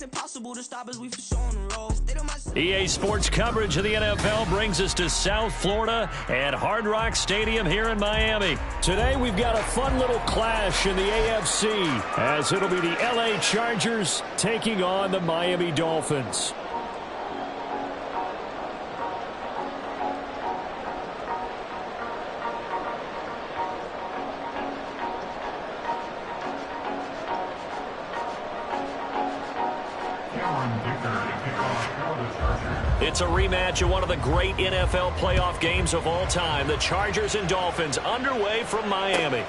impossible to stop us, we for sure on the road. EA Sports coverage of the NFL brings us to South Florida at Hard Rock Stadium here in Miami. Today we've got a fun little clash in the AFC as it'll be the LA Chargers taking on the Miami Dolphins. It's a rematch of one of the great NFL playoff games of all time. The Chargers and Dolphins underway from Miami.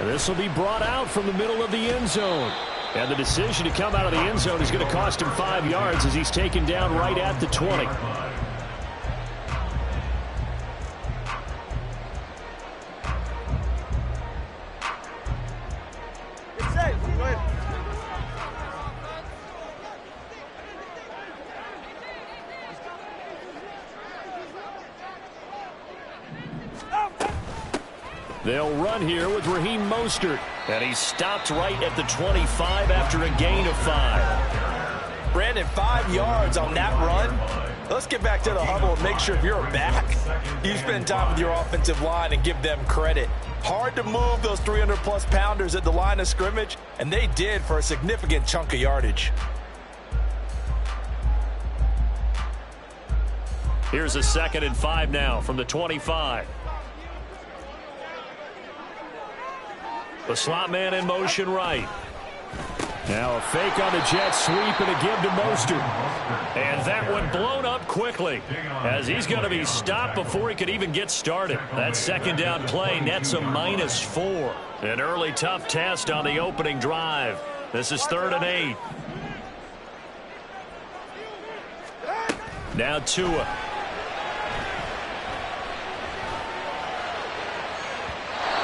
This will be brought out from the middle of the end zone. And the decision to come out of the end zone is going to cost him 5 yards as he's taken down right at the 20. They'll run here with Raheem Mostert. And he's stopped right at the 25 after a gain of 5. Brandon, 5 yards on that run. Let's get back to the huddle and make sure if you're back, you spend time with your offensive line and give them credit. Hard to move those 300-plus pounders at the line of scrimmage, and they did for a significant chunk of yardage. Here's a 2nd and 5 now from the 25. The slot man in motion right. Now a fake on the jet sweep and a give to Mostert. And that one blown up quickly as he's going to be stopped before he could even get started. That second down play nets a -4. An early tough test on the opening drive. This is 3rd and 8. Now Tua.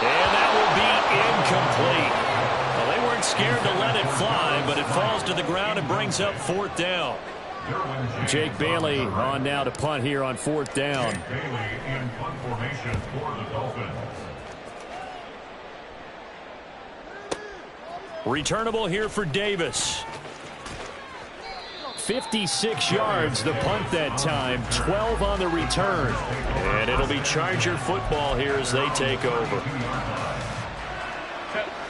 And that will be incomplete. Well, they weren't scared to let it fly, but it falls to the ground and brings up 4th down. Jake Bailey on now to punt here on 4th down. Jake Bailey in punt formation for the Dolphins. Returnable here for Davis. 56 yards the punt that time, 12 on the return. And it'll be Charger football here as they take over.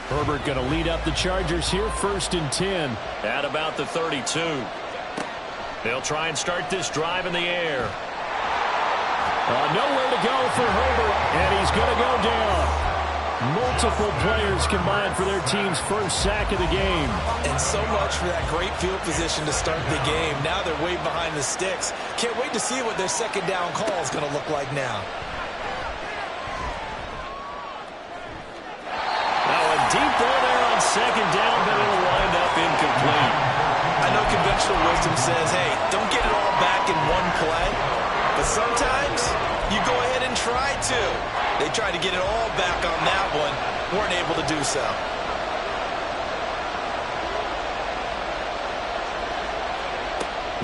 Herbert going to lead up the Chargers here, 1st and 10. At about the 32. They'll try and start this drive in the air. Nowhere to go for Herbert, and he's going to go down. Multiple players combined for their team's first sack of the game. And so much for that great field position to start the game. Now they're way behind the sticks. Can't wait to see what their second down call is going to look like now. Now a deep ball there on 2nd down, but it'll wind up incomplete. I know conventional wisdom says, hey, don't get it all back in one play. But sometimes you go ahead and try to. They tried to get it all back on that one. Weren't able to do so.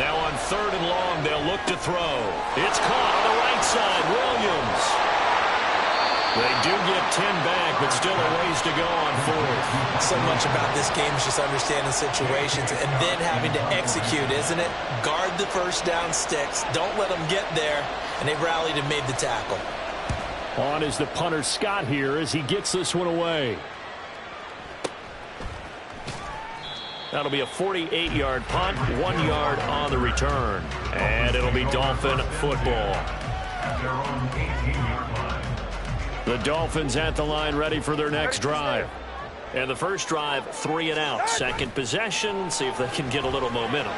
Now on 3rd and long, they'll look to throw. It's caught on the right side. Williams. They do get 10 back, but still a ways to go on 4th. So much about this game is just understanding situations and then having to execute, isn't it? Guard the first down sticks. Don't let them get there. And they rallied and made the tackle. On is the punter Scott here as he gets this one away. That'll be a 48-yard punt, 1 yard on the return. And it'll be Dolphin football. The Dolphins at the line ready for their next drive. And the first drive, 3 and out. Second possession, see if they can get a little momentum.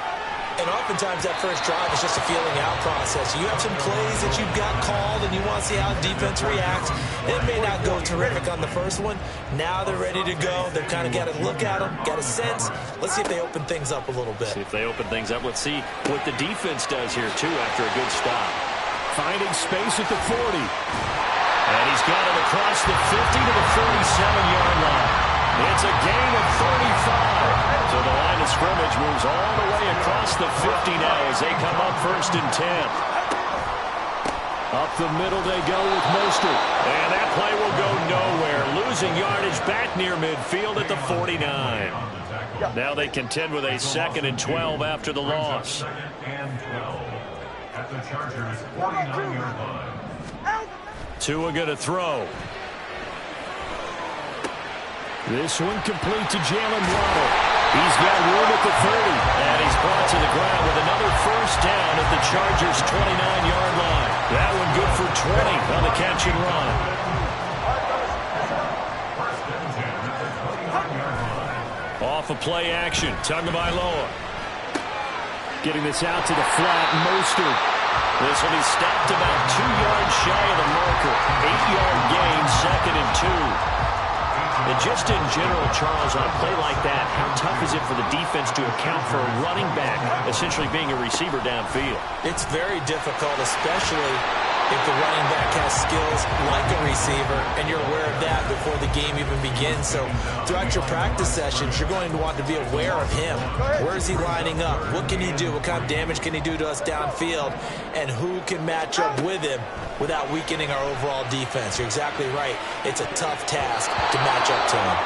And oftentimes that first drive is just a feeling out process. You have some plays that you've got called and you want to see how the defense reacts. It may not go terrific on the first one. Now they're ready to go. They've kind of got to look at them, got a sense. Let's see if they open things up a little bit. See if they open things up. Let's see what the defense does here, too, after a good stop. Finding space at the 40. And he's got it across the 50 to the 47-yard line. It's a gain of 35. So the line of scrimmage moves all the way across the 50 now as they come up 1st and 10. Up the middle they go with Mostert. And that play will go nowhere. Losing yardage back near midfield at the 49. Now they contend with a 2nd and 12 after the loss. 2nd and 12 at the Chargers' 49-yard line. Tua going to throw. This one complete to Jalen Waddle. He's got room at the 30, and he's brought to the ground with another first down at the Chargers' 29-yard line. That one good for 20 on the catch and run. Off of play action, Tagovailoa. Getting this out to the flat, Mostert. This will be stopped about 2 yards shy of the marker. 8-yard gain, 2nd and 2. And just in general, Charles, on a play like that, how tough is it for the defense to account for a running back essentially being a receiver downfield? It's very difficult, especially if the running back has skills like a receiver, and you're aware of that before the game even begins. So throughout your practice sessions, you're going to want to be aware of him. Where is he lining up? What can he do? What kind of damage can he do to us downfield? And who can match up with him without weakening our overall defense? You're exactly right. It's a tough task to match up to him.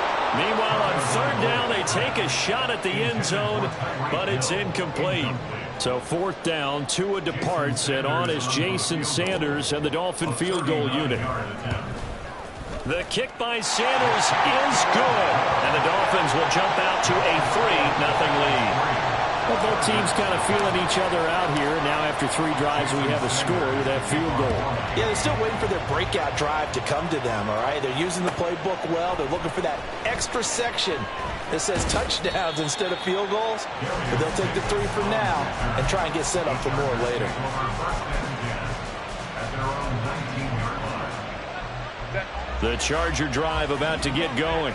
Meanwhile, on 3rd down, they take a shot at the end zone, but it's incomplete. So 4th down, Tua departs, and on is Jason Sanders and the Dolphin field goal unit. The kick by Sanders is good, and the Dolphins will jump out to a 3-0 lead. Well, both teams kind of feeling each other out here. Now after 3 drives, we have a score with that field goal. Yeah, they're still waiting for their breakout drive to come to them, all right? They're using the playbook well. They're looking for that extra section that says touchdowns instead of field goals. But they'll take the 3 for now and try and get set up for more later. The Charger drive about to get going.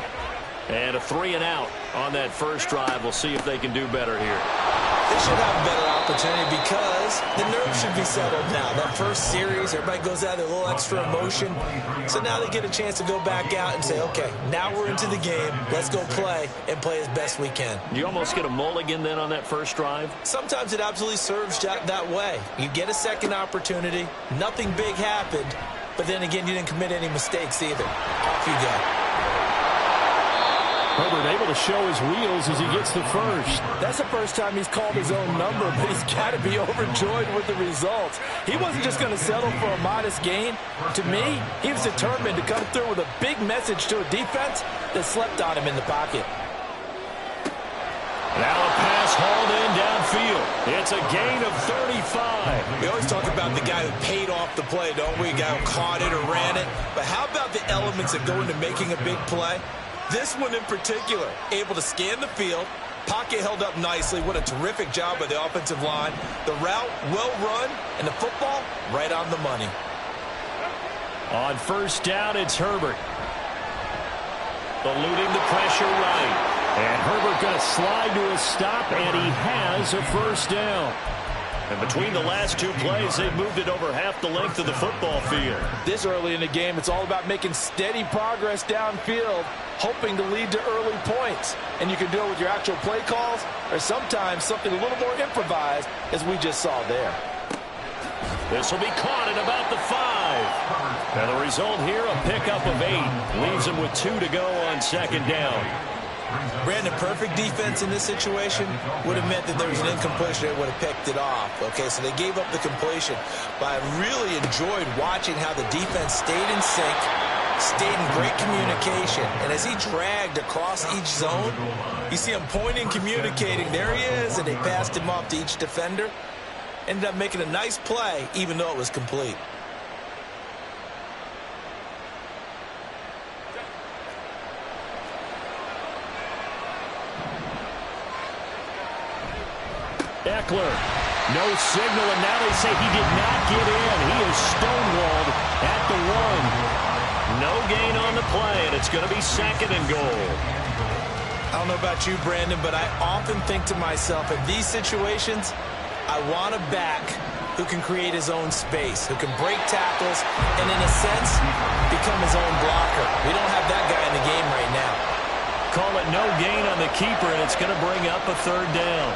And a 3 and out on that first drive. We'll see if they can do better here. They should have a better opportunity because the nerves should be settled now. That first series, everybody goes out with a little extra emotion. So now they get a chance to go back out and say, okay, now we're into the game. Let's go play and play as best we can. You almost get a mulligan then on that first drive? Sometimes it absolutely serves that way. You get a second opportunity. Nothing big happened. But then again, you didn't commit any mistakes either. Off you go. Herbert able to show his wheels as he gets the first. That's the first time he's called his own number, but he's got to be overjoyed with the results. He wasn't just going to settle for a modest gain. To me, he was determined to come through with a big message to a defense that slept on him in the pocket. Now a pass hauled in downfield. It's a gain of 35. We always talk about the guy who paid off the play, don't we? A guy who caught it or ran it. But how about the elements that go into making a big play? This one in particular, able to scan the field, pocket held up nicely. What a terrific job by the offensive line. The route, well run, and the football, right on the money. On first down, it's Herbert. Eluding the pressure right. And Herbert going to slide to a stop, and he has a first down. And between the last 2 plays, they've moved it over half the length of the football field. This early in the game, it's all about making steady progress downfield, hoping to lead to early points. And you can do it with your actual play calls or sometimes something a little more improvised, as we just saw there. This will be caught at about the 5. And the result here, a pickup of 8. Leaves them with 2 to go on 2nd down. Brandon, perfect defense in this situation would have meant that there was an incompletion. They would have picked it off. Okay, so they gave up the completion. But I really enjoyed watching how the defense stayed in sync, stayed in great communication. And as he dragged across each zone, you see him pointing, communicating. There he is, and they passed him off to each defender. Ended up making a nice play, even though it was complete. Eckler, no signal, and now they say he did not get in. He is stonewalled at the 1. No gain on the play, and it's going to be 2nd and goal. I don't know about you, Brandon, but I often think to myself, in these situations, I want a back who can create his own space, who can break tackles, and in a sense, become his own blocker. We don't have that guy in the game right now. Call it no gain on the keeper, and it's going to bring up a 3rd down.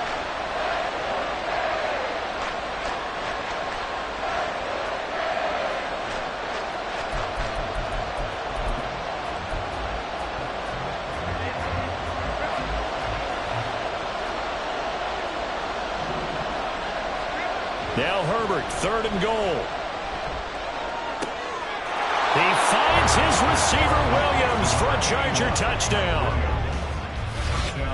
Now Herbert, 3rd and goal. He finds his receiver, Williams, for a Charger touchdown.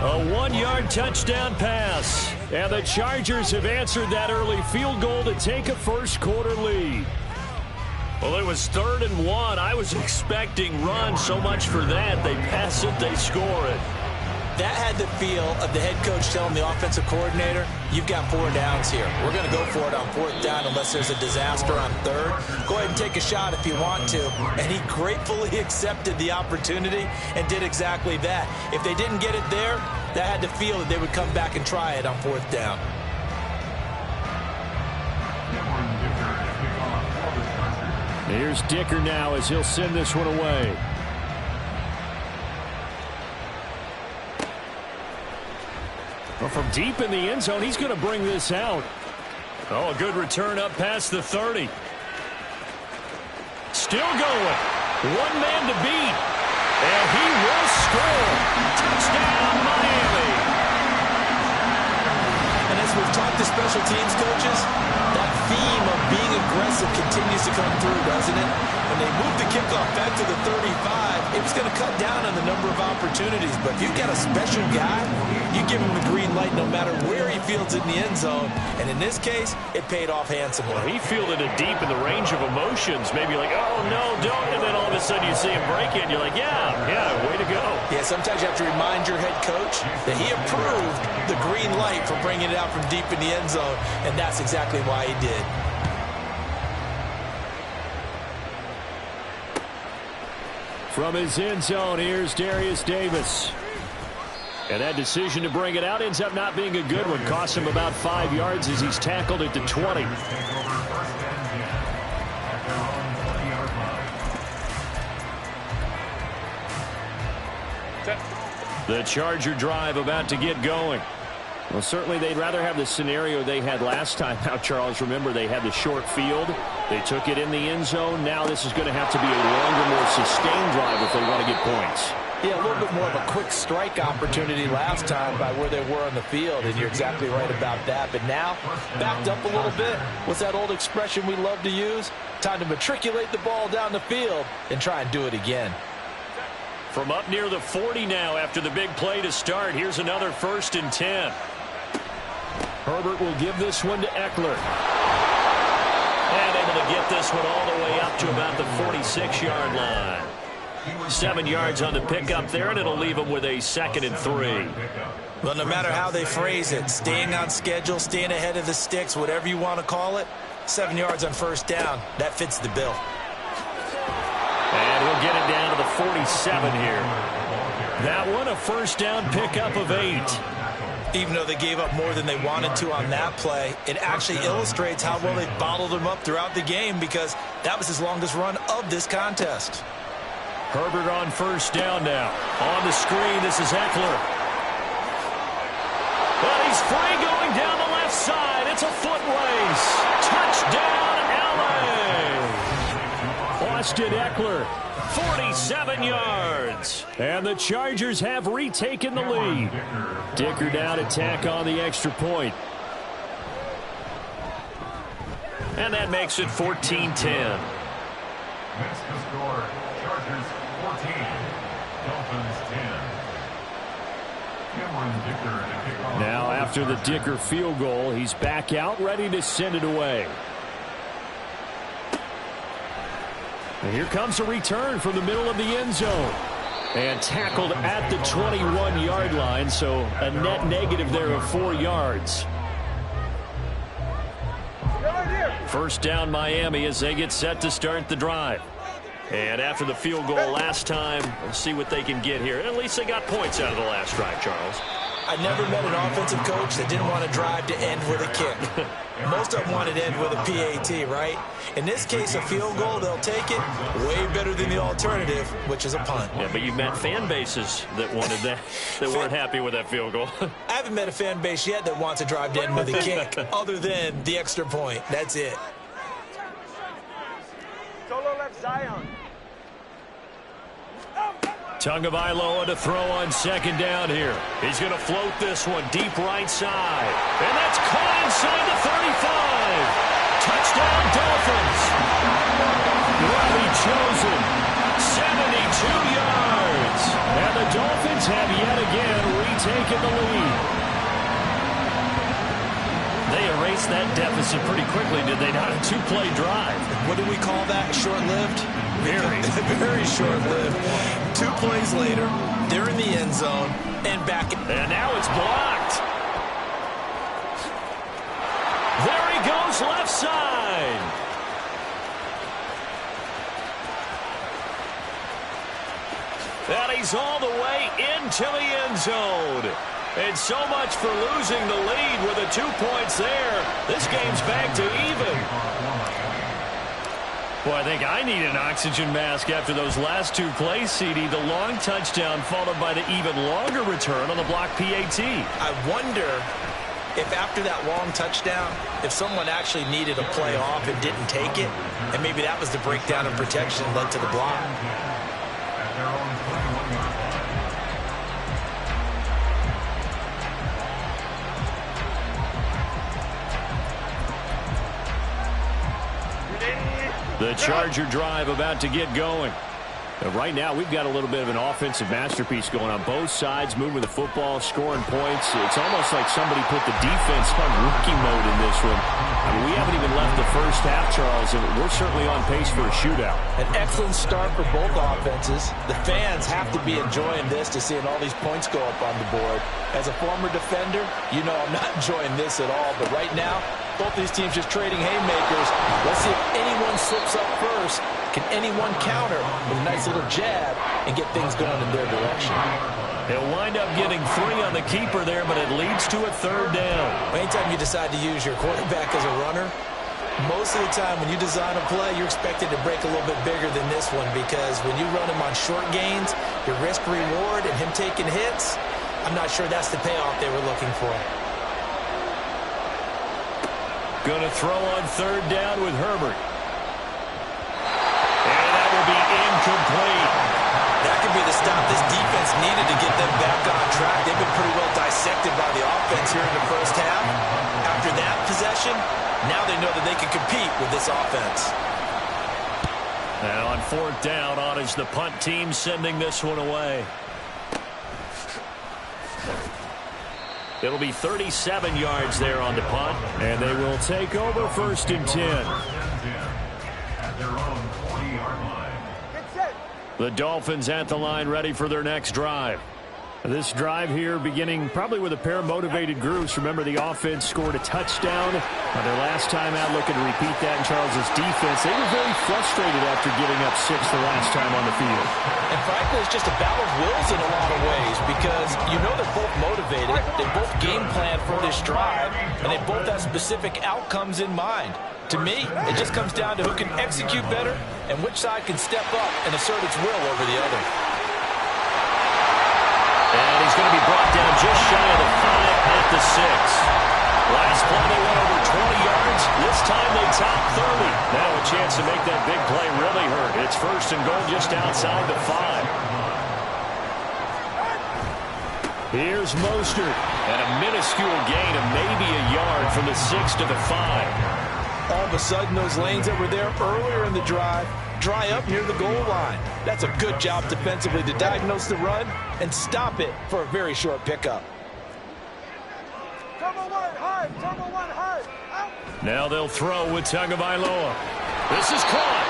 A 1-yard touchdown pass. And the Chargers have answered that early field goal to take a first-quarter lead. Well, it was 3rd and 1. I was expecting run, so much for that. They pass it, they score it. That had the feel of the head coach telling the offensive coordinator, you've got 4 downs here. We're going to go for it on 4th down unless there's a disaster on 3rd. Go ahead and take a shot if you want to. And he gratefully accepted the opportunity and did exactly that. If they didn't get it there, that had the feel that they would come back and try it on 4th down. Here's Dicker now as he'll send this one away. Well, from deep in the end zone, he's going to bring this out. Oh, a good return up past the 30. Still going. 1 man to beat. And he will score. Touchdown, Miami. And as we've talked to special teams coaches, that theme of being aggressive continues to come through, doesn't it? When they move the kickoff back to the 35, it was going to cut down on the number of opportunities. But if you've got a special guy, you give him the green light no matter where he fields it in the end zone. And in this case, it paid off handsomely. Well, he fielded it deep in the range of emotions. Maybe like, oh, no, don't. And then all of a sudden you see him break it, and you're like, yeah, way to go. Yeah, sometimes you have to remind your head coach that he approved the green light for bringing it out from deep in the end zone, and that's exactly why he did. From his end zone, here's Darius Davis. And that decision to bring it out ends up not being a good one. Costs him about 5 yards as he's tackled at the 20. The Charger drive about to get going. Well, certainly they'd rather have the scenario they had last time. Now, Charles, remember, they had the short field. They took it in the end zone. Now this is going to have to be a longer, more sustained drive if they want to get points. Yeah, a little bit more of a quick strike opportunity last time by where they were on the field, and you're exactly right about that. But now, backed up a little bit. What's that old expression we love to use? Time to matriculate the ball down the field and try and do it again. From up near the 40 now after the big play to start. Here's another 1st and 10. Herbert will give this one to Eckler. And able to get this one all the way up to about the 46-yard line. 7 yards on the pickup there, and it'll leave him with a 2nd and 3. Well, no matter how they phrase it, staying on schedule, staying ahead of the sticks, whatever you want to call it, 7 yards on 1st down, that fits the bill. And he'll get it down to the 47 here. That one a 1st down pickup of 8. Even though they gave up more than they wanted to on that play, it actually illustrates how well they bottled him up throughout the game, because that was his longest run of this contest. Herbert on 1st down now. On the screen, this is Eckler. But he's free going down the left side. It's a foot race. Touchdown, LA. Austin Eckler, 47 yards. And the Chargers have retaken the lead. Dicker down to tack on the extra point. And that makes it 14-10. That's the score. Chargers 14, Dolphins 10. Cameron Dicker to kick off. Now after the Dicker field goal, he's back out ready to send it away. And here comes a return from the middle of the end zone. And tackled at the 21-yard line, so a net negative there of 4 yards. 1st down Miami as they get set to start the drive. And after the field goal last time, we'll see what they can get here. At least they got points out of the last drive, Charles. I never met an offensive coach that didn't want to drive to end with a kick. Most of them wanted to end with a PAT, right? In this case, a field goal, they'll take it. Way better than the alternative, which is a punt. Yeah, but you've met fan bases that wanted that, that weren't happy with that field goal. I haven't met a fan base yet that wants to drive to end with a kick, other than the extra point. That's it. Solo left Zion. Tagovailoa to throw on second down here. He's going to float this one deep right side. And that's caught inside the 35. Touchdown Dolphins. Robbie Chosen, 72 yards. And the Dolphins have yet again retaken the lead. They erased that deficit pretty quickly, did they not? A two-play drive. What do we call that? Short-lived? Very. Very short-lived. 2 plays later, they're in the end zone and back. And now it's blocked. There he goes left side. And he's all the way into the end zone. And so much for losing the lead with the 2 points there. This game's back to even. Boy, I think I need an oxygen mask after those last 2 plays, CD. The long touchdown followed by the even longer return on the block PAT. I wonder if after that long touchdown, if someone actually needed a play off and didn't take it, and maybe that was the breakdown in protection that led to the block. At their own 21-yard line. The Charger drive about to get going. Right now, we've got a little bit of an offensive masterpiece going on both sides, moving the football, scoring points. It's almost like somebody put the defense on rookie mode in this one. I mean, we haven't even left the first half, Charles, and we're certainly on pace for a shootout. An excellent start for both offenses. The fans have to be enjoying this to seeing all these points go up on the board. As a former defender, you know I'm not enjoying this at all. But right now, both these teams just trading haymakers. Let's see if anyone slips up first. Can anyone counter with a nice little jab and get things going in their direction? He'll wind up getting 3 on the keeper there, but it leads to a third down. Anytime you decide to use your quarterback as a runner, most of the time when you design a play, you're expected to break a little bit bigger than this one, because when you run him on short gains, your risk-reward and him taking hits, I'm not sure that's the payoff they were looking for. Going to throw on third down with Herbert. And that will be incomplete. That could be the stop this defense needed to get them back on track. They've been pretty well dissected by the offense here in the first half. After that possession, now they know that they can compete with this offense. And on fourth down, on is the punt team sending this one away. It'll be 37 yards there on the punt, and they will take over 1st and 10. At their own 40-yard line. The Dolphins at the line, ready for their next drive. This drive here beginning probably with a pair of motivated groups. Remember, the offense scored a touchdown on their last time out, looking to repeat that in Charles's defense. They were very frustrated after giving up 6 the last time on the field. And frankly, it's just a battle of wills in a lot of ways, because you know they're both motivated. They both game plan for this drive, and they both have specific outcomes in mind. To me, it just comes down to who can execute better and which side can step up and assert its will over the other. And he's going to be brought down just shy of the 5 at the 6. Last play they went over 20 yards. This time they top 30. Now a chance to make that big play really hurt. It's 1st and goal just outside the 5. Here's Mostert. And a minuscule gain of maybe a yard from the 6 to the 5. All of a sudden, those lanes that were there earlier in the drive dry up near the goal line. That's a good job defensively to diagnose the run and stop it for a very short pickup. Now they'll throw with Tagovailoa. This is caught.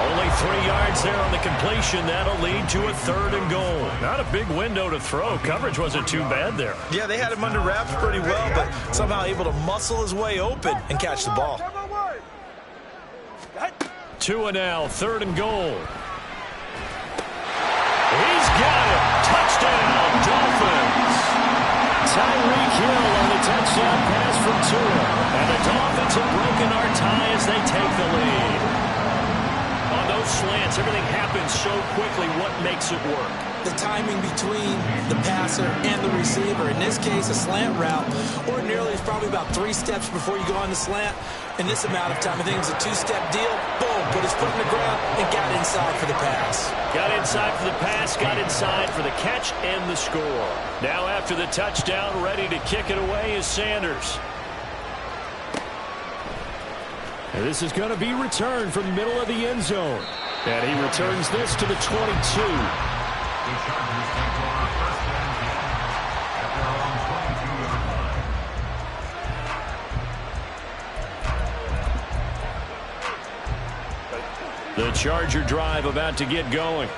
Only 3 yards there on the completion. That'll lead to a 3rd and goal. Not a big window to throw. Coverage wasn't too bad there. Yeah, they had him under wraps pretty well, but somehow able to muscle his way open and catch the ball. 2 and now, 3rd and goal. He's got it. Touchdown, Dolphins. Tyreek Hill on the touchdown pass from Tua. And the Dolphins have broken our tie as they take the lead. On those slants, everything happens so quickly. What makes it work? The timing between the passer and the receiver. In this case, a slant route ordinarily is probably about 3 steps before you go on the slant. In this amount of time, I think it's a 2-step deal. Boom, put his foot in the ground, and got inside for the pass. Got inside for the pass, got inside for the catch and the score. Now after the touchdown, ready to kick it away is Sanders. And this is going to be returned from the middle of the end zone. And he returns this to the 22. The Chargers take over first and 10 at their own 22-yard line. The Charger drive about to get going.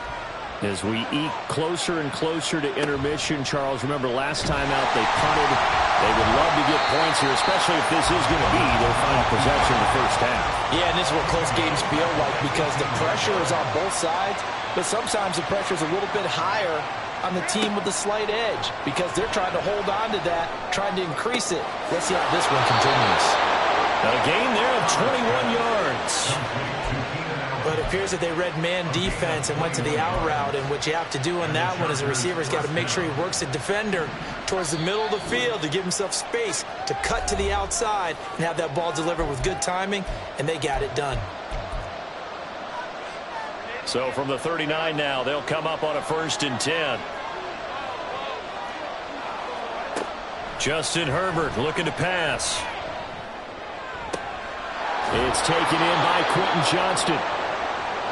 As we eke closer and closer to intermission, Charles, remember last time out they punted. They would love to get points here, especially if this is going to be their final possession in the first half. Yeah, and this is what close games feel like because the pressure is on both sides, but sometimes the pressure is a little bit higher on the team with the slight edge because they're trying to hold on to that, trying to increase it. Let's see how this one continues. A gain there of 21 yards. But it appears that they read man defense and went to the out route, and what you have to do on that one is the receiver's got to make sure he works the defender towards the middle of the field to give himself space to cut to the outside and have that ball delivered with good timing, and they got it done. So from the 39 now, they'll come up on a 1st and 10. Justin Herbert looking to pass. It's taken in by Quentin Johnston.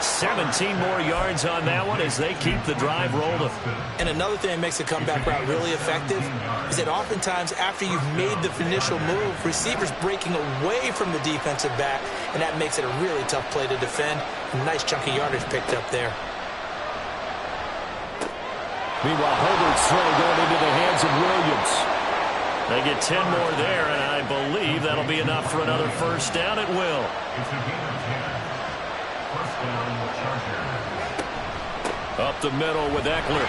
17 more yards on that one as they keep the drive rolling. And another thing that makes the comeback route really effective is that oftentimes after you've made the initial move, receivers breaking away from the defensive back, and that makes it a really tough play to defend. A nice chunk of yardage picked up there. Meanwhile, Herbert's throw going into the hands of Williams. They get 10 more there, and I believe that'll be enough for another first down. It will. It's a gain of 10. First down, Chargers. Up the middle with Eckler.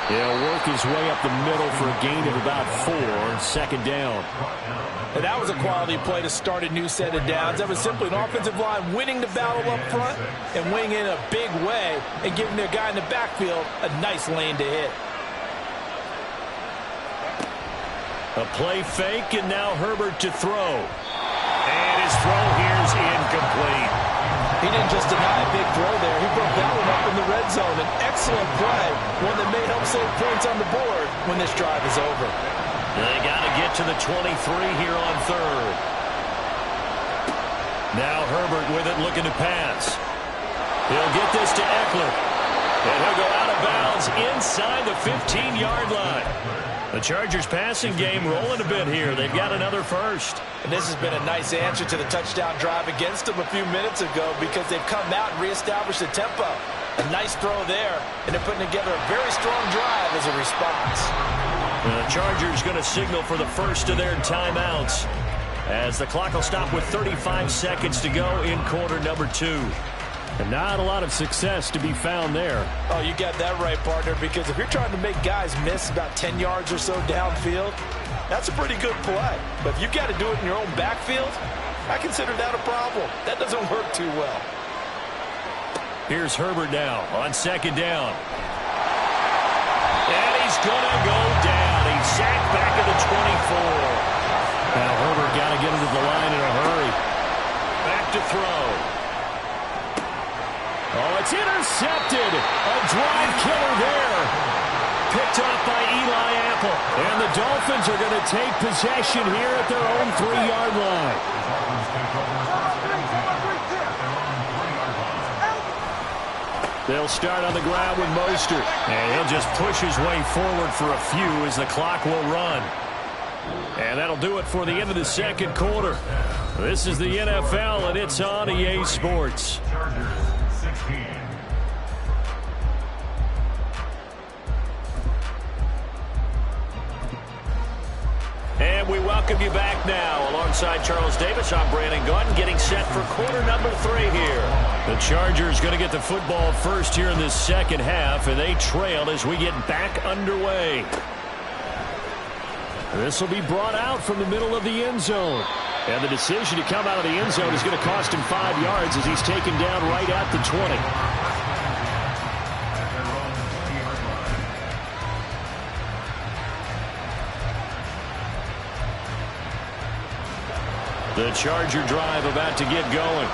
He'll work his way up the middle for a gain of about 4. 2nd down. And that was a quality play to start a new set of downs. That was simply an offensive line winning the battle up front and winning in a big way and giving their guy in the backfield a nice lane to hit. A play fake, and now Herbert to throw. And his throw here's incomplete. He didn't just deny a big throw there. He broke that one up in the red zone. An excellent play, one that may help save points on the board when this drive is over. They got to get to the 23 here on 3rd. Now Herbert with it, looking to pass. He'll get this to Eckler. And he'll go out of bounds inside the 15-yard line. The Chargers passing game rolling a bit here. They've got another first. And this has been a nice answer to the touchdown drive against them a few minutes ago because they've come out and reestablished the tempo. A nice throw there, and they're putting together a very strong drive as a response. The Chargers going to signal for the first of their timeouts as the clock will stop with 35 seconds to go in quarter number 2. And not a lot of success to be found there. Oh, you got that right, partner, because if you're trying to make guys miss about 10 yards or so downfield, that's a pretty good play. But if you've got to do it in your own backfield, I consider that a problem. That doesn't work too well. Here's Herbert now on 2nd down. And he's going to go down. He's sacked back at the 24. Now Herbert got to get into the line in a hurry. Back to throw. Oh, it's intercepted. A drive killer there. Picked off by Eli Apple. And the Dolphins are going to take possession here at their own 3-yard line. They'll start on the ground with Mostert. And he'll just push his way forward for a few as the clock will run. And that'll do it for the end of the 2nd quarter. This is the NFL, and it's on EA Sports. And we welcome you back now. Alongside Charles Davis, I'm Brandon Gaudin, getting set for quarter number 3 here. The Chargers going to get the football first here in this 2nd half, and they trail as we get back underway. This will be brought out from the middle of the end zone. And the decision to come out of the end zone is going to cost him 5 yards as he's taken down right at the 20. The Charger drive about to get going.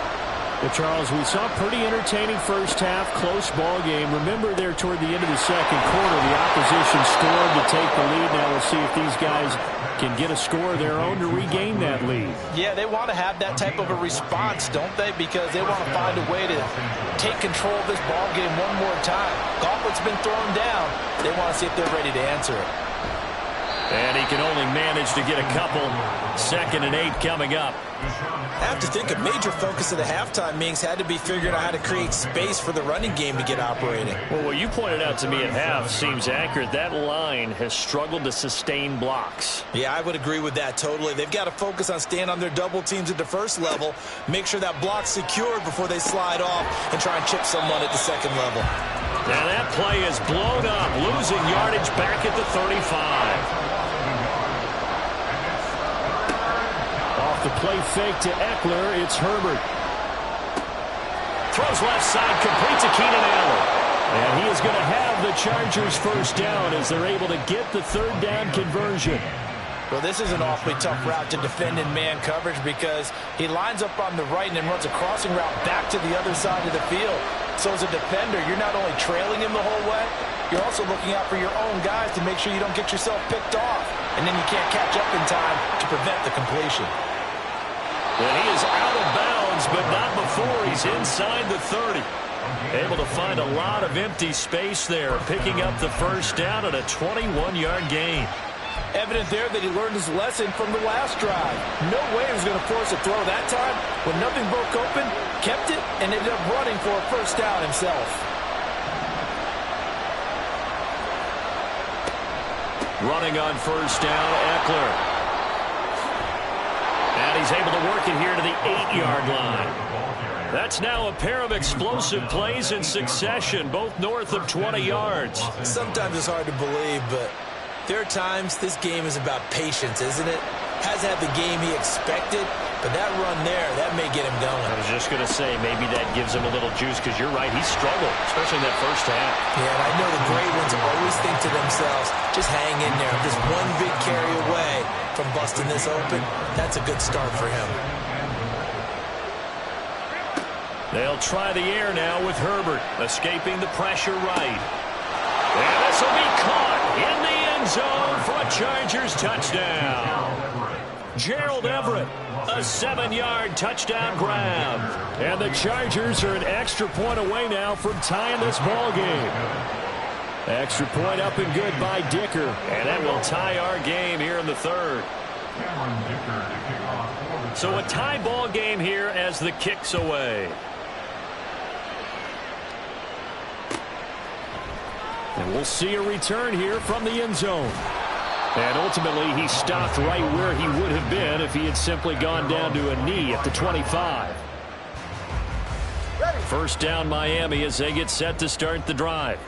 Well, Charles, we saw a pretty entertaining first half, close ball game. Remember there toward the end of the second quarter, the opposition scored to take the lead. Now we'll see if these guys can get a score of their own to regain that lead. Yeah, they want to have that type of a response, don't they? Because they want to find a way to take control of this ball game one more time. Gauntlet's been thrown down. They want to see if they're ready to answer it. And he can only manage to get a couple. 2nd and 8 coming up. I have to think a major focus of the halftime meetings had to be figuring out how to create space for the running game to get operating. Well, what you pointed out to me at half seems accurate. That line has struggled to sustain blocks. Yeah, I would agree with that totally. They've got to focus on staying on their double teams at the first level, make sure that block's secured before they slide off and try and chip someone at the second level. Now that play is blown up, losing yardage back at the 35. Off the play fake to Eckler, it's Herbert. Throws left side, complete to Keenan Allen. And he is going to have the Chargers first down as they're able to get the 3rd down conversion. Well, this is an awfully tough route to defend in man coverage because he lines up on the right and then runs a crossing route back to the other side of the field. So as a defender, you're not only trailing him the whole way, you're also looking out for your own guys to make sure you don't get yourself picked off. And then you can't catch up in time to prevent the completion. Well, he is out of bounds, but not before he's inside the 30. Able to find a lot of empty space there, picking up the first down at a 21-yard gain. Evident there that he learned his lesson from the last drive. No way he was going to force a throw that time. When nothing broke open, kept it, and ended up running for a first down himself. Running on first down, Eckler. And he's able to work it here to the 8-yard line. That's now a pair of explosive plays in succession, both north of 20 yards. Sometimes it's hard to believe, but there are times this game is about patience, isn't it? Hasn't had the game he expected, but that run there, that may get him going. I was just going to say, maybe that gives him a little juice, because you're right, he struggled, especially in that first half. Yeah, and I know the great ones always think to themselves, just hang in there. I'm just one big carry away from busting this open. That's a good start for him. They'll try the air now with Herbert, escaping the pressure right. And this will be caught in the end zone for a Chargers touchdown. Gerald Everett, a 7-yard touchdown grab. And the Chargers are an extra point away now from tying this ball game. Extra point up and good by Dicker. And that will tie our game here in the 3rd. So a tie ball game here as the kick's away. And we'll see a return here from the end zone. And ultimately, he stopped right where he would have been if he had simply gone down to a knee at the 25. First down, Miami, as they get set to start the drive.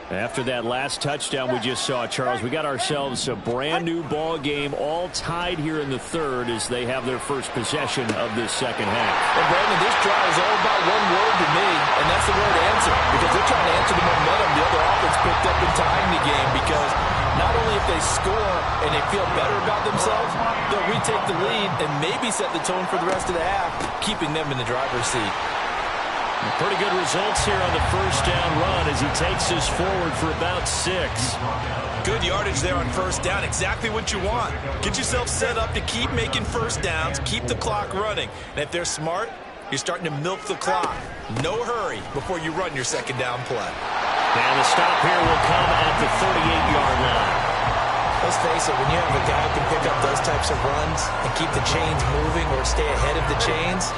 After that last touchdown we just saw, Charles, we got ourselves a brand-new ball game, all tied here in the 3rd as they have their first possession of this second half. Well, Brandon, this drive is all about one word to me, and that's the word answer, because they're trying to answer the momentum the other offense picked up in tying the game, because not only if they score and they feel better about themselves, they'll retake the lead and maybe set the tone for the rest of the half, keeping them in the driver's seat. Pretty good results here on the first down run as he takes us forward for about 6. Good yardage there on first down. Exactly what you want. Get yourself set up to keep making first downs, keep the clock running. And if they're smart, you're starting to milk the clock. No hurry before you run your second down play. And the stop here will come at the 38-yard line. Let's face it, when you have a guy who can pick up those types of runs and keep the chains moving or stay ahead of the chains,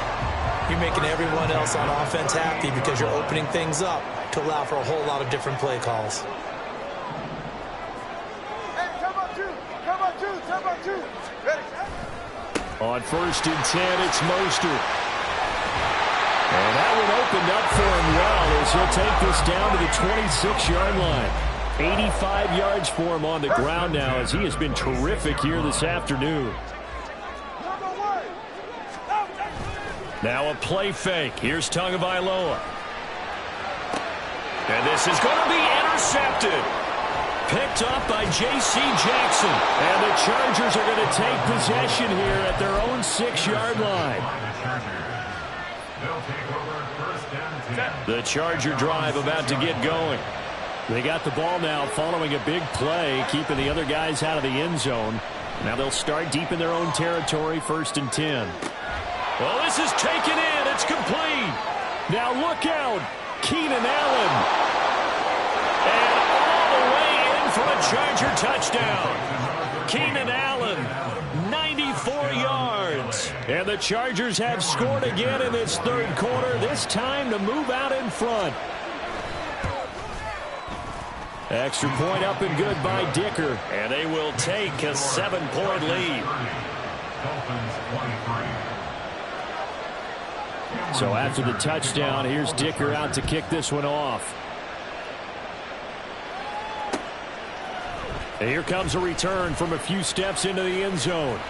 you're making everyone else on offense happy because you're opening things up to allow for a whole lot of different play calls. On first and 10, it's Mostert. And that one opened up for him well as he'll take this down to the 26-yard line. 85 yards for him on the ground now as he has been terrific here this afternoon. Now a play fake. Here's Tagovailoa. And this is going to be intercepted. Picked up by J.C. Jackson. And the Chargers are going to take possession here at their own 6-yard line. They'll take over first and 10. The Charger drive about to get going. They got the ball now following a big play, keeping the other guys out of the end zone. Now they'll start deep in their own territory, first and 10. Well, this is taken in. It's complete. Now look out. Keenan Allen. And all the way in for a Charger touchdown. Keenan Allen, 94 yards. And the Chargers have scored again in this third quarter, this time to move out in front. Extra point up and good by Dicker. And they will take a 7-point lead. Dolphins 23. So after the touchdown, here's Dicker out to kick this one off. And here comes a return from a few steps into the end zone.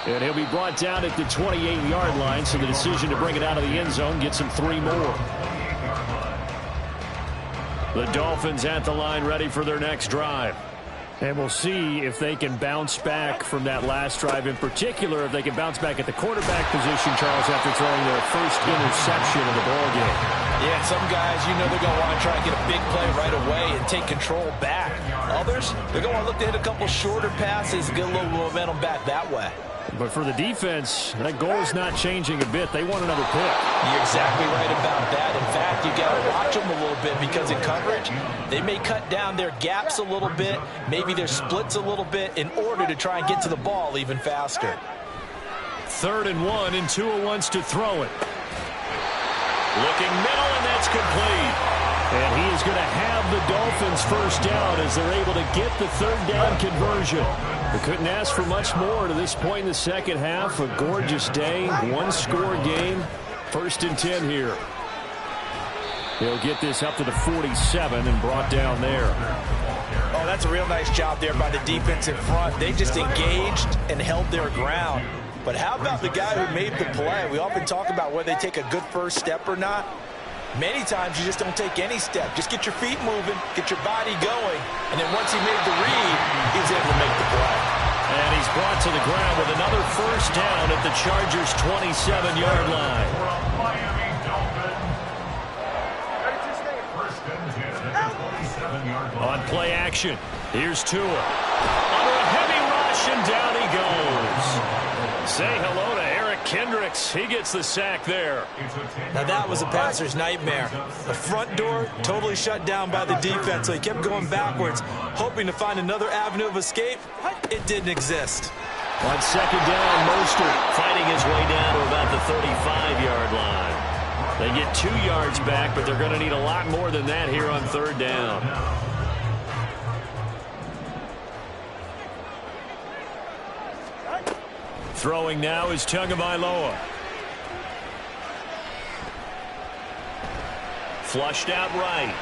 And he'll be brought down at the 28-yard line, so the decision to bring it out of the end zone gets him 3 more. The Dolphins at the line ready for their next drive. And we'll see if they can bounce back from that last drive. In particular, if they can bounce back at the quarterback position, Charles, after throwing their first interception of the ballgame. Yeah, some guys, you know they're going to want to try and get a big play right away and take control back. Others, they're going to want to look to hit a couple shorter passes and get a little momentum back that way. But for the defense, that goal is not changing a bit. They want another pick. You're exactly right about that. In fact, you got to watch them a little bit because in coverage, they may cut down their gaps a little bit, maybe their splits a little bit in order to try and get to the ball even faster. 3rd and 1, and Tua wants to throw it. Looking middle, and that's complete. And he is going to have the Dolphins first down as they're able to get the 3rd down conversion. They couldn't ask for much more to this point in the second half. A gorgeous day, 1-score game. 1st and 10 here. He'll get this up to the 47 and brought down there. Oh, that's a real nice job there by the defense in front. They just engaged and held their ground. But how about the guy who made the play? We often talk about whether they take a good first step or not. Many times you just don't take any step. Just get your feet moving, get your body going, and then once he made the read, he was able to make the play. And he's brought to the ground with another first down at the Chargers' 27-yard line. Miami Dolphins. First and 10 at the 27-yard line. On play action, here's Tua. Under a heavy rush, and down he goes. Say hello to Eric Kendricks. He gets the sack there. Now that was a passer's nightmare. The front door totally shut down by the defense, so he kept going backwards, hoping to find another avenue of escape. It didn't exist. On 2nd down, Mostert fighting his way down to about the 35-yard line. They get 2 yards back, but they're going to need a lot more than that here on 3rd down. Throwing now is Tagovailoa. Flushed out right.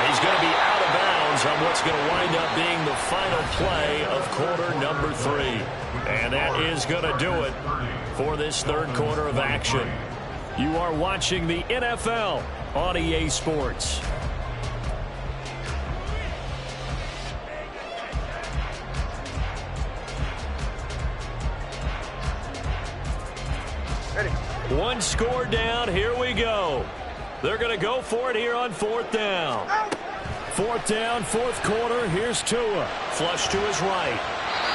He's going to be out of bounds on what's going to wind up being the final play of quarter number 3. And that is going to do it for this 3rd quarter of action. You are watching the NFL on EA Sports. Ready. 1 score down. Here we go. They're going to go for it here on 4th down. 4th down, 4th quarter. Here's Tua. Flush to his right.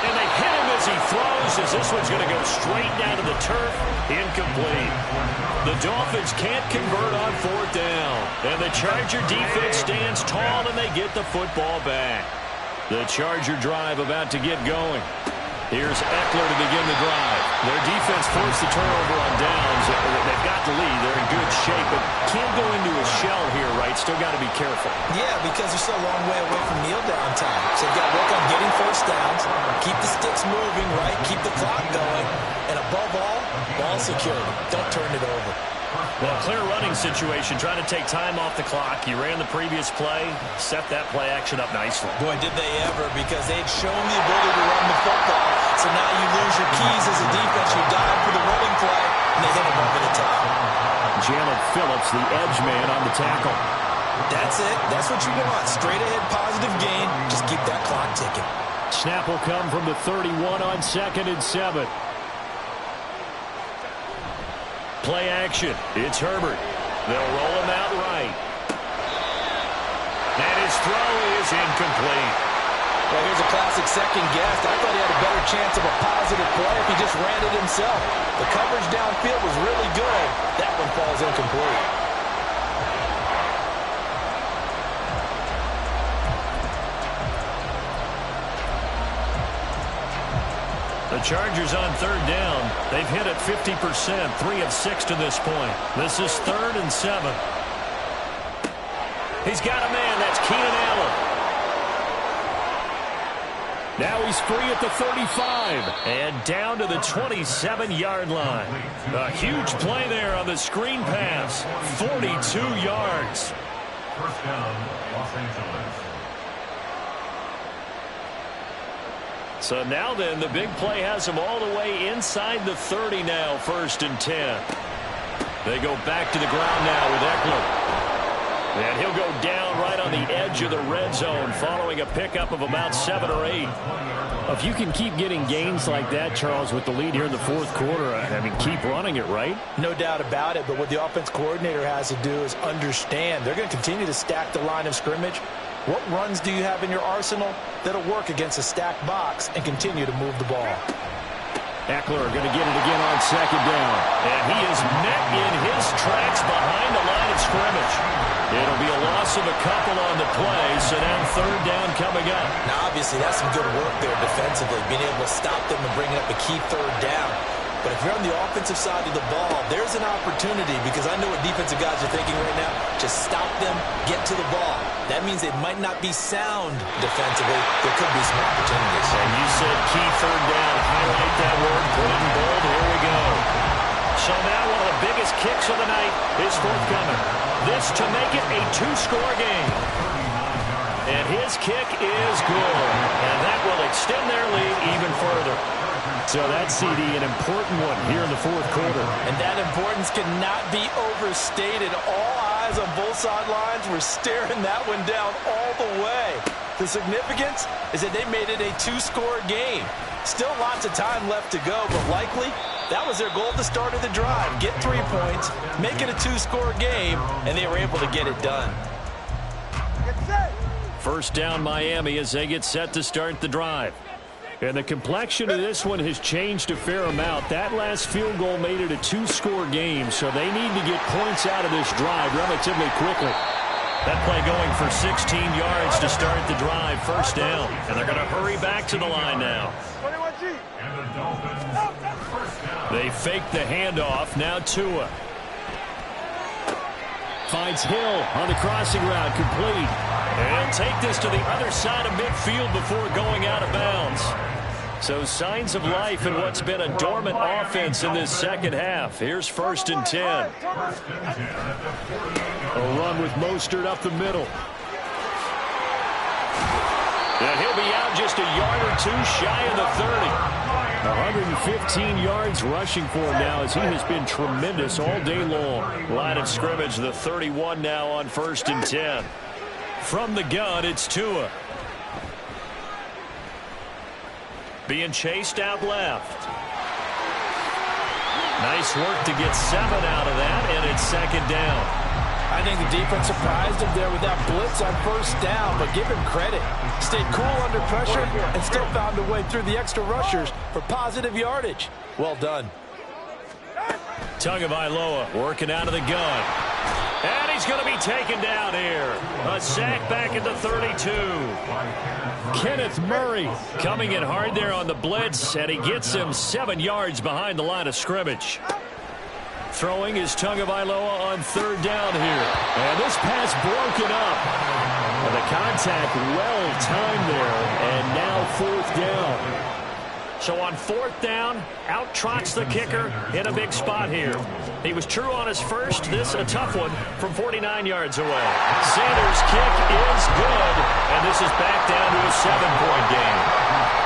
And they hit him as he throws, as this one's going to go straight down to the turf. Incomplete. The Dolphins can't convert on 4th down. And the Charger defense stands tall, and they get the football back. The Charger drive about to get going. Here's Eckler to begin the drive. Their defense forced the turnover on downs. They've got the lead. They're in good shape, but can't go into a shell here, right? Still got to be careful. Yeah, because they're still a long way away from kneel down time. So they've got to work on getting first downs, keep the sticks moving, right? Keep the clock going. And above all, ball security. Don't turn it over. Well, clear running situation, trying to take time off the clock. You ran the previous play, set that play action up nicely. Boy, did they ever, because they'd shown the ability to run the football. So now you lose your keys as a defense. You dive for the running play, and they hit him over the top. Jalen Phillips, the edge man on the tackle. That's it. That's what you want. Straight ahead, positive gain. Just keep that clock ticking. Snap will come from the 31 on 2nd and 7. play action. It's Herbert. They'll roll him out right. And his throw is incomplete. Well, here's a classic second guess. I thought he had a better chance of a positive play if he just ran it himself. The coverage downfield was really good. That one falls incomplete. The Chargers on third down. They've hit it 50%, 3 of 6 to this point. This is 3rd and 7. He's got a man. That's Keenan Allen. Now he's free at the 35. And down to the 27-yard line. A huge play there on the screen pass. 42 yards. First down, Los Angeles. So now then, the big play has them all the way inside the 30 now, 1st and 10. They go back to the ground now with Eckler. And he'll go down right on the edge of the red zone following a pickup of about 7 or 8. If you can keep getting gains like that, Charles, with the lead here in the 4th quarter, I mean, keep running it, right? No doubt about it, but what the offense coordinator has to do is understand. They're going to continue to stack the line of scrimmage. What runs do you have in your arsenal that'll work against a stacked box and continue to move the ball? Eckler going to get it again on 2nd down. And he is met in his tracks behind the line of scrimmage. It'll be a loss of a couple on the play, so now 3rd down coming up. Now, obviously, that's some good work there defensively, being able to stop them and bring up a key 3rd down. But if you're on the offensive side of the ball, there's an opportunity, because I know what defensive guys are thinking right now. Just stop them, get to the ball. That means they might not be sound defensively. There could be some opportunities. And you said key 3rd down. Highlight that word, put it in bold. Here we go. So now one of the biggest kicks of the night is forthcoming. This to make it a 2-score game. And his kick is good. And that will extend their lead even further. So that CD, an important one here in the 4th quarter. And that importance cannot be overstated. All eyes on both sidelines were staring that one down all the way. The significance is that they made it a 2-score game. Still lots of time left to go, but likely that was their goal at the start of the drive. Get 3 points, make it a 2-score game, and they were able to get it done. 1st down Miami as they get set to start the drive. And the complexion of this one has changed a fair amount. That last field goal made it a 2-score game, so they need to get points out of this drive relatively quickly. That play going for 16 yards to start the drive, 1st down. And they're going to hurry back to the line now. They fake the handoff, now Tua. Finds Hill on the crossing route, complete. And take this to the other side of midfield before going out of bounds. So signs of life in what's been a dormant offense in this 2nd half. Here's 1st and 10. A run with Mostert up the middle. And he'll be out just a yard or 2 shy of the 30. 115 yards rushing for him now as he has been tremendous all day long. Line of scrimmage, the 31 now on 1st and 10. From the gun, it's Tua. Being chased out left. Nice work to get 7 out of that, and it's 2nd down. I think the defense surprised him there with that blitz on 1st down, but give him credit. Stayed cool under pressure and still found a way through the extra rushers for positive yardage. Well done. Tagovailoa working out of the gun. And he's going to be taken down here. A sack back at the 32. Kenneth Murray coming in hard there on the blitz, and he gets him 7 yards behind the line of scrimmage. Throwing is Tagovailoa on 3rd down here. And this pass broken up. And the contact well timed there. And now 4th down. So on 4th down, out trots the kicker in a big spot here. He was true on his first. This a tough one from 49 yards away. Sanders' kick is good. And this is back down to a 7-point game.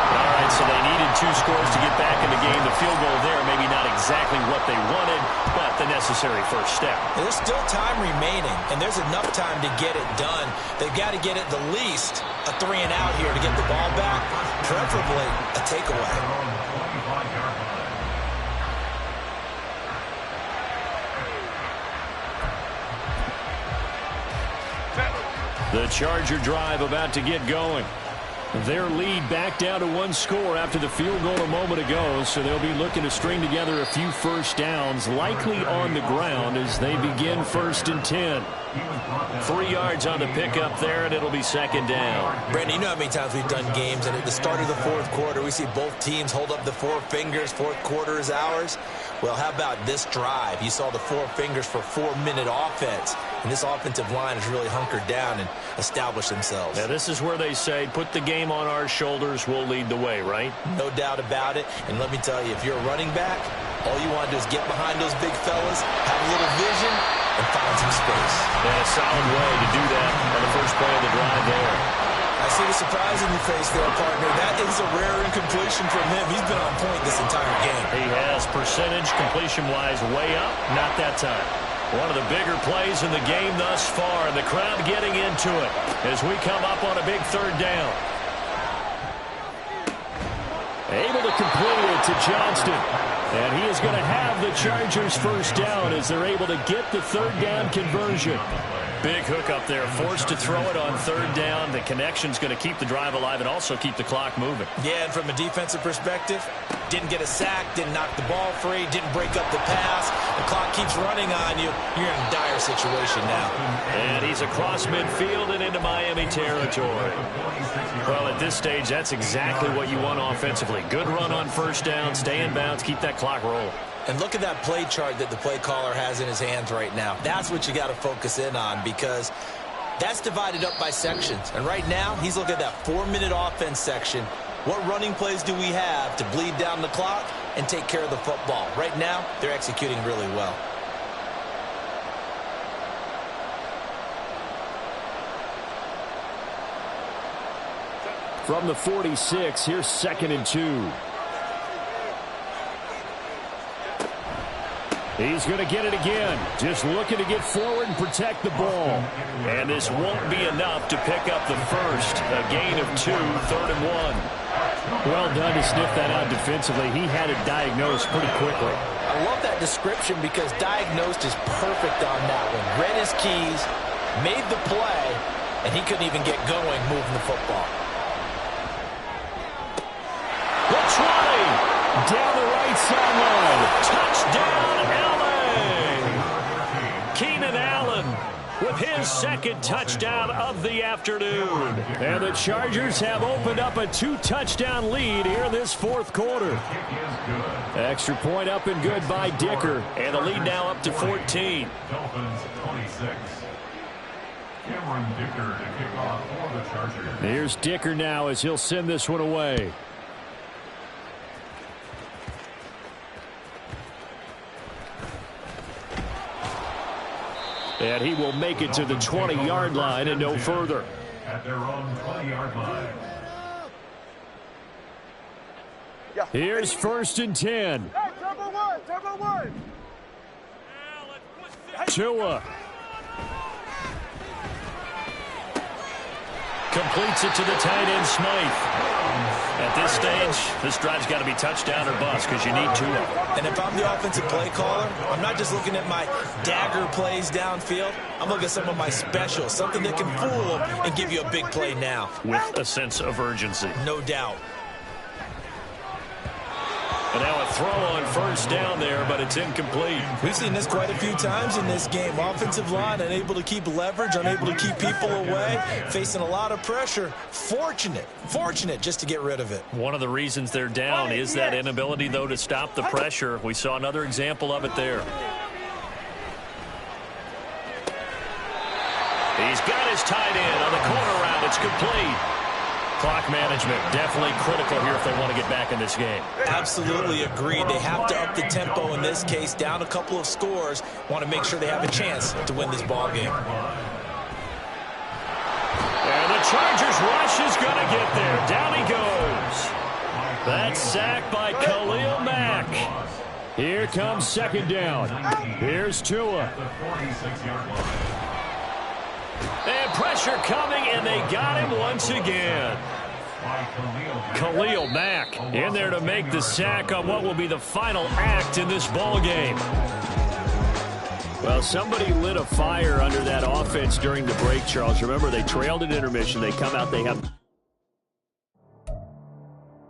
All right, so they needed 2 scores to get back in the game. The field goal there, maybe not exactly what they wanted, but the necessary first step. There's still time remaining, and there's enough time to get it done. They've got to get at the least a 3-and-out here to get the ball back, preferably a takeaway. The Charger drive about to get going. Their lead back down to 1 score after the field goal a moment ago, so they'll be looking to string together a few first downs, likely on the ground as they begin 1st and 10. 3 yards on the pickup there, and it'll be 2nd down. Brandon, you know how many times we've done games, and at the start of the 4th quarter, we see both teams hold up the 4 fingers, 4th quarter is ours. Well, how about this drive? You saw the 4 fingers for 4-minute offense, and this offensive line has really hunkered down and established themselves. Now, this is where they say, put the game on our shoulders, we'll lead the way, right? No doubt about it, and let me tell you, if you're a running back, all you want to do is get behind those big fellas, have a little vision, and find some space. And a solid way to do that on the first play of the drive there. I see the surprise in your face there, partner. That is a rare incompletion from him. He's been on point this entire game. He has percentage completion-wise way up, not that time. One of the bigger plays in the game thus far, and the crowd getting into it as we come up on a big 3rd down. Able to complete it to Johnston. And he is going to have the Chargers first down as they're able to get the 3rd down conversion. Big hook up there, forced to throw it on 3rd down. The connection's going to keep the drive alive and also keep the clock moving. Yeah, and from a defensive perspective, didn't get a sack, didn't knock the ball free, didn't break up the pass. The clock keeps running on you. You're in a dire situation now. And he's across midfield and into Miami territory. Well, at this stage, that's exactly what you want offensively. Good run on 1st down, stay in bounds, keep that clock rolling. And look at that play chart that the play caller has in his hands right now. That's what you got to focus in on because that's divided up by sections. And right now, he's looking at that 4-minute offense section. What running plays do we have to bleed down the clock and take care of the football? Right now, they're executing really well. From the 46, here's 2nd and 2. He's going to get it again. Just looking to get forward and protect the ball. And this won't be enough to pick up the first. A gain of 2, 3rd and 1. Well done to sniff that out defensively. He had it diagnosed pretty quickly. I love that description because diagnosed is perfect on that one. Read his keys, made the play, and he couldn't even get going moving the football. The try down the right sideline. Touchdown, Keenan Allen with his 2nd touchdown of the afternoon. And the Chargers have opened up a 2-touchdown lead here in this 4th quarter. Extra point up and good by Dicker. And the lead now up to 14. Dolphins 26. Cameron Dicker to kick off for the Chargers. Here's Dicker now as he'll send this one away. And he will make it to the 20-yard line and no further. At their own 20-yard line. Here's 1st and 10. Tua. Completes it to the tight end, Smythe. At this stage, this drive's got to be touchdown or bust because you need Tua. And if I'm the offensive play caller, I'm not just looking at my dagger plays downfield. I'm looking at some of my specials, something that can fool them and give you a big play now. With a sense of urgency. No doubt. And now a throw on 1st down there, but it's incomplete. We've seen this quite a few times in this game. Offensive line unable to keep leverage, unable to keep people away, facing a lot of pressure. Fortunate just to get rid of it. One of the reasons they're down is that inability, though, to stop the pressure. We saw another example of it there. He's got his tight end on the corner route. It's complete. Clock management definitely critical here if they want to get back in this game. Absolutely agreed. They have to up the tempo in this case, down a couple of scores. Want to make sure they have a chance to win this ball game. And the Chargers rush is going to get there. Down he goes. That's sacked by Khalil Mack. Here comes 2nd down. Here's Tua. And pressure coming, and they got him once again. Khalil Mack in there to make the sack on what will be the final act in this ball game. Well, somebody lit a fire under that offense during the break, Charles. Remember, they trailed at intermission. They come out, they have